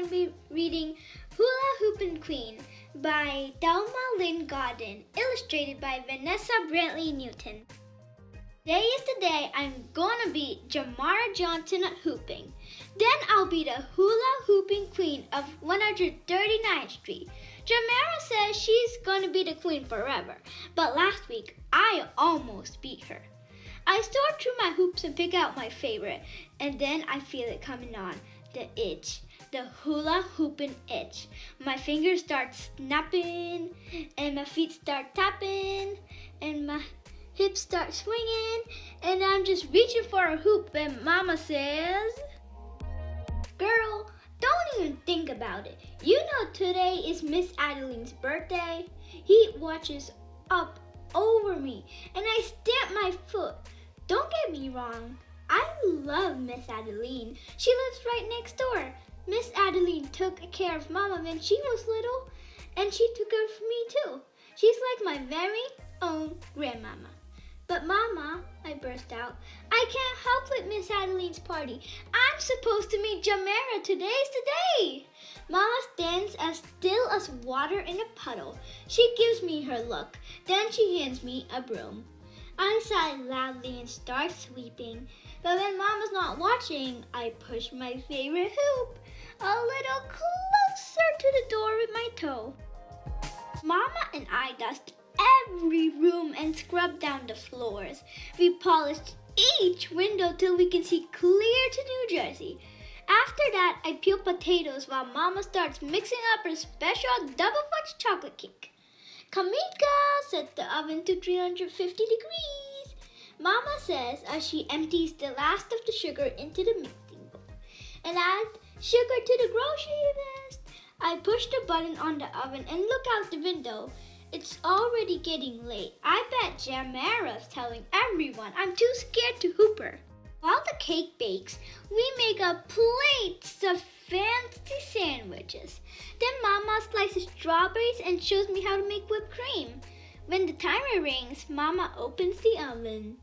to be reading Hula Hoopin Queen by Thelma Lynn Godden, illustrated by Vanessa Brantley Newton. Today is the day I'm gonna beat Jamara Johnson at hooping. Then I'll be the Hula Hoopin Queen of 139th Street. Jamara says she's gonna be the queen forever, but last week I almost beat her. I sort through my hoops and pick out my favorite, and then I feel it coming on, the itch, the hula hoopin' itch. My fingers start snapping, and my feet start tapping, and my hips start swinging, and I'm just reaching for a hoop, and Mama says, "Girl, don't even think about it. You know today is Miss Adeline's birthday." He watches up over me, and I stamp my foot. Don't get me wrong, I love Miss Adeline. She lives right next door. Miss Adeline took care of Mama when she was little, and she took care of me too. She's like my very own grandmama. "But Mama," I burst out, "I can't help with Miss Adeline's party. I'm supposed to meet Jamara. Today's the day." Mama stands as still as water in a puddle. She gives me her look. Then she hands me a broom. I sigh loudly and start sweeping. But when Mama's not watching, I push my favorite hoop a little closer to the door with my toe. Mama and I dust every room and scrub down the floors. We polished each window till we can see clear to New Jersey. After that, I peel potatoes while Mama starts mixing up her special double fudge chocolate cake. "Kamika, set the oven to 350 degrees. Mama says as she empties the last of the sugar into the mixing bowl. "And add sugar to the grocery list." I push the button on the oven and look out the window. It's already getting late. I bet Jamara's telling everyone I'm too scared to hoop her. While the cake bakes, we make up plates of fancy sandwiches. Then Mama slices strawberries and shows me how to make whipped cream. When the timer rings, Mama opens the oven.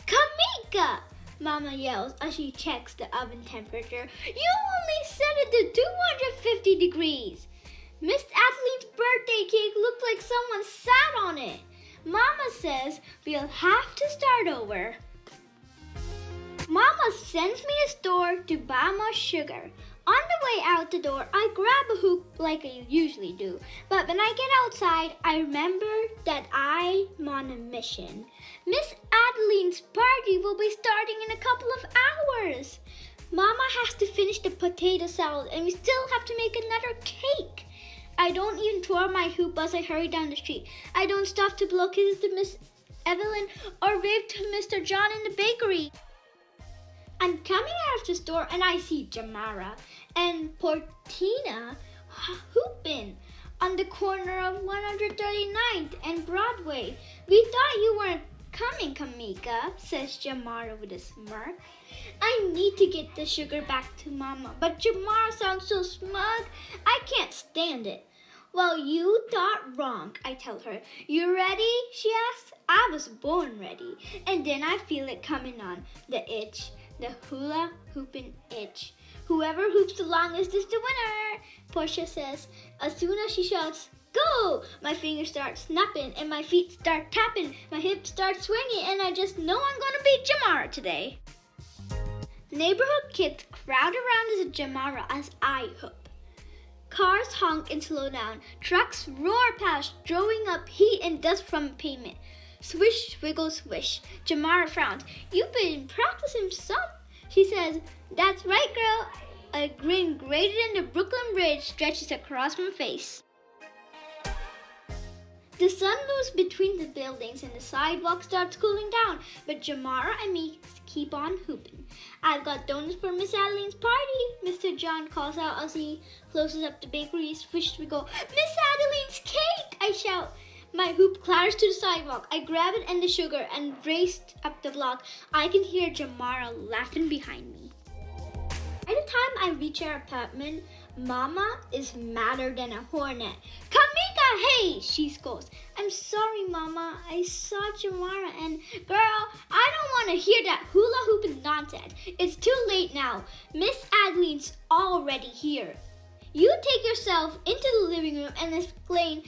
"Kamika!" Mama yells as she checks the oven temperature. "You only set it to 250 degrees. Miss Adeline's birthday cake looked like someone sat on it." Mama says we'll have to start over. Mama sends me to the store to buy more sugar. On the way out the door, I grab a hoop like I usually do. But when I get outside, I remember that I'm on a mission. Miss Adeline's party will be starting in a couple of hours. Mama has to finish the potato salad, and we still have to make another cake. I don't even throw my hoop as I hurry down the street. I don't stop to blow kisses to Miss Evelyn or wave to Mr. John in the bakery. I'm coming out of the store and I see Jamara and Portina hooping on the corner of 139th and Broadway. "We thought you weren't coming, Kamika," says Jamara with a smirk. I need to get the sugar back to Mama, but Jamara sounds so smug. I can't stand it. "Well, you thought wrong," I tell her. "You ready?" she asks. I was born ready. And then I feel it coming on, the itch. The hula hoopin' itch. "Whoever hoops the longest is the winner," Portia says. As soon as she shouts, "Go!" my fingers start snapping and my feet start tapping. My hips start swinging and I just know I'm gonna beat Jamara today. Neighborhood kids crowd around as Jamara as I hoop. Cars honk and slow down. Trucks roar past, throwing up heat and dust from pavement. Swish, swiggle, swish. Jamara frowns. "You've been practicing some," she says. "That's right, girl." A grin greater than the Brooklyn Bridge stretches across my face. The sun moves between the buildings and the sidewalk starts cooling down, but Jamara and me keep on hooping. "I've got donuts for Miss Adeline's party," Mr. John calls out as he closes up the bakery. Swish, we go. "Miss Adeline's cake!" I shout. My hoop clatters to the sidewalk. I grab it and the sugar and race up the block. I can hear Jamara laughing behind me. By the time I reach our apartment, Mama is madder than a hornet. "Kamika, hey!" she scolds. "I'm sorry, Mama. I saw Jamara and..." "Girl, I don't want to hear that hula hooping nonsense. It's too late now. Miss Adeline's already here." You take yourself into the living room and explain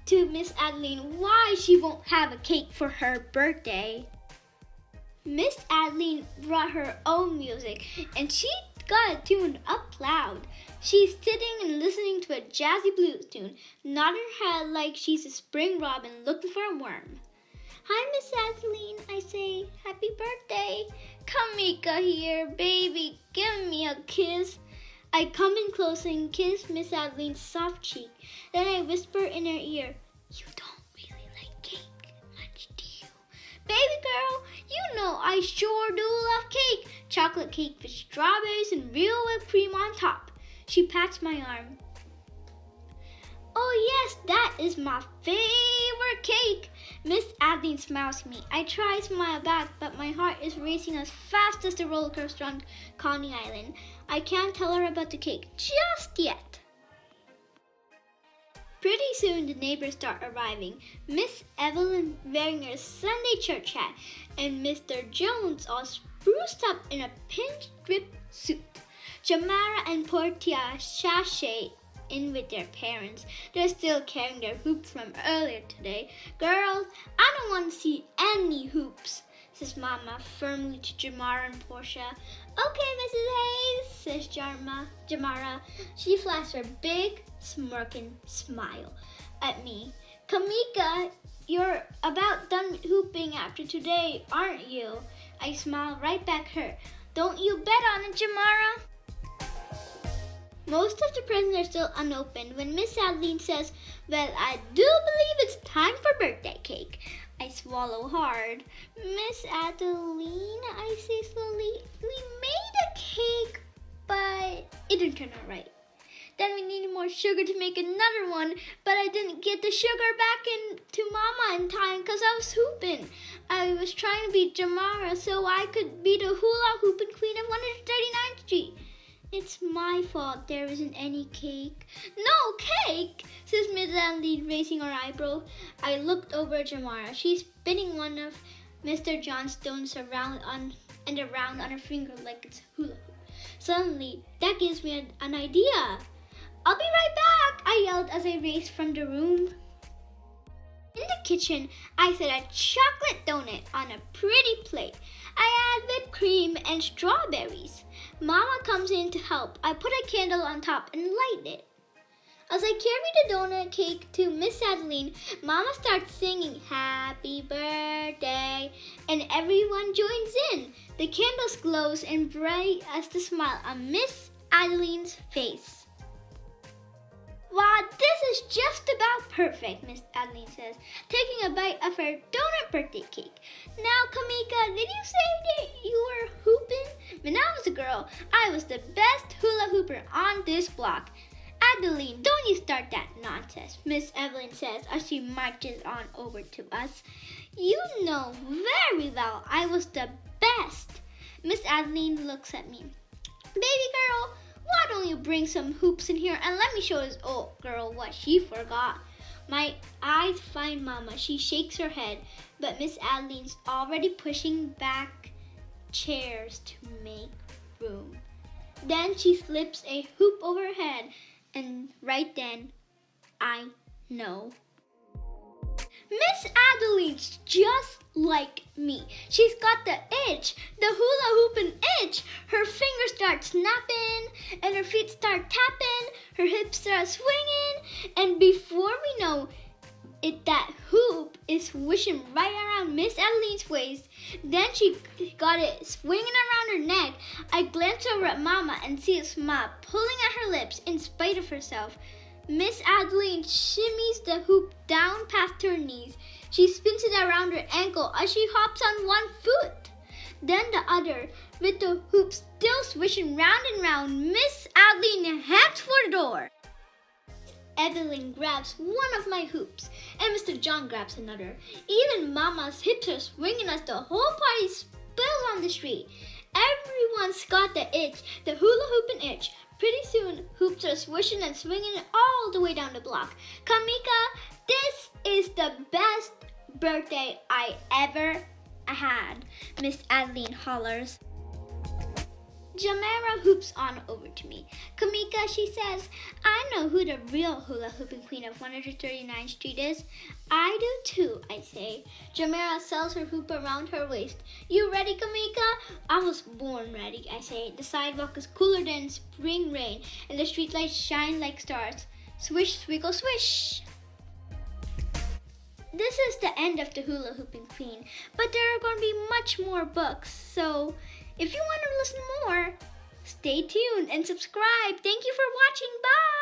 to Miss Adeline why she won't have a cake for her birthday. Miss Adeline brought her own music and she got it tuned up loud. She's sitting and listening to a jazzy blues tune, nodding her head like she's a spring robin looking for a worm. Hi, Miss Adeline, I say. Happy birthday. Kamika here, baby. Give me a kiss. I come in close and kiss Miss Adeline's soft cheek. Then I whisper in her ear, you don't really like cake much, do you? Baby girl, you know I sure do love cake. Chocolate cake with strawberries and real whipped cream on top. She pats my arm. Oh yes, that is my favorite cake. Miss Adeline smiles at me. I try to smile back, but my heart is racing as fast as the roller coaster on Coney Island. I can't tell her about the cake just yet. Pretty soon the neighbors start arriving. Miss Evelyn wearing her Sunday church hat and Mr. Jones all spruced up in a pink-striped suit. Jamara and Portia sashay in with their parents. They're still carrying their hoops from earlier today. Girls, I don't want to see any hoops, says Mama firmly to Jamara and Portia. Okay, Mrs. Hayes, says Jamara. She flashed her big, smirking smile at me. Kamika, you're about done hooping after today, aren't you? I smile right back at her. Don't you bet on it, Jamara. Most of the presents are still unopened when Miss Adeline says, well, I do believe it's time for birthday cake. I swallow hard. Miss Adeline, I say slowly, we made a cake, but it didn't turn out right. Then we needed more sugar to make another one, but I didn't get the sugar back to Mama in time because I was hooping. I was trying to beat Jamara so I could be the Hula Hoopin Queen of 139th Street. It's my fault there isn't any cake. No cake, says Miss Adeline, raising her eyebrow. I looked over at Jamara. She's spinning one of Mr. Johnstone's around on her finger like it's hula hoop. Suddenly, that gives me an idea. I'll be right back, I yelled as I raced from the room. In the kitchen, I set a chocolate donut on a pretty plate. I add whipped cream and strawberries. Mama comes in to help. I put a candle on top and light it. As I carry the donut cake to Miss Adeline, Mama starts singing Happy Birthday, and everyone joins in. The candles glows and bright as the smile on Miss Adeline's face. Wow, this is just about perfect, Miss Adeline says, taking a bite of her donut birthday cake. Now, Kamika, did you say that you were hooping? When I was a girl, I was the best hula hooper on this block. Adeline, don't you start that nonsense, Miss Evelyn says as she marches on over to us. You know very well I was the best. Miss Adeline looks at me. Baby girl, why don't you bring some hoops in here and let me show this old girl what she forgot? My eyes find Mama. She shakes her head, but Miss Adeline's already pushing back chairs to make room. Then she slips a hoop over her head, and right then, I know. Miss Adeline's just like me. She's got the itch, the hula hoopin' itch. Her fingers start snapping and her feet start tapping. Her hips start swinging, and before we know it, that hoop is swishing right around Miss Adeline's waist. Then she got it swinging around her neck. I glance over at Mama and see a smile pulling at her lips in spite of herself. Miss Adeline shimmies the hoop down past her knees. She spins it around her ankle as she hops on one foot, then the other, with the hoop still swishing round and round. Miss Adeline heads for the door. Evelyn grabs one of my hoops, and Mr. John grabs another. Even Mama's hips are swinging as the whole party spills on the street. Everyone's got the itch, the hula hoopin' itch. Pretty soon, hoops are swishing and swinging all the way down the block. Kamika, this is the best birthday I ever had, Miss Adeline hollers. Jamara hoops on over to me. Kamika, Kamika, she says, I know who the real hula hooping queen of 139th Street is. I do too, I say. Jamera sells her hoop around her waist. You ready, Kamika? I was born ready, I say. The sidewalk is cooler than spring rain, and the streetlights shine like stars. Swish, swiggle, swish. This is the end of the Hula Hoopin Queen, but there are going to be much more books, so if you want to listen more, stay tuned and subscribe. Thank you for watching. Bye!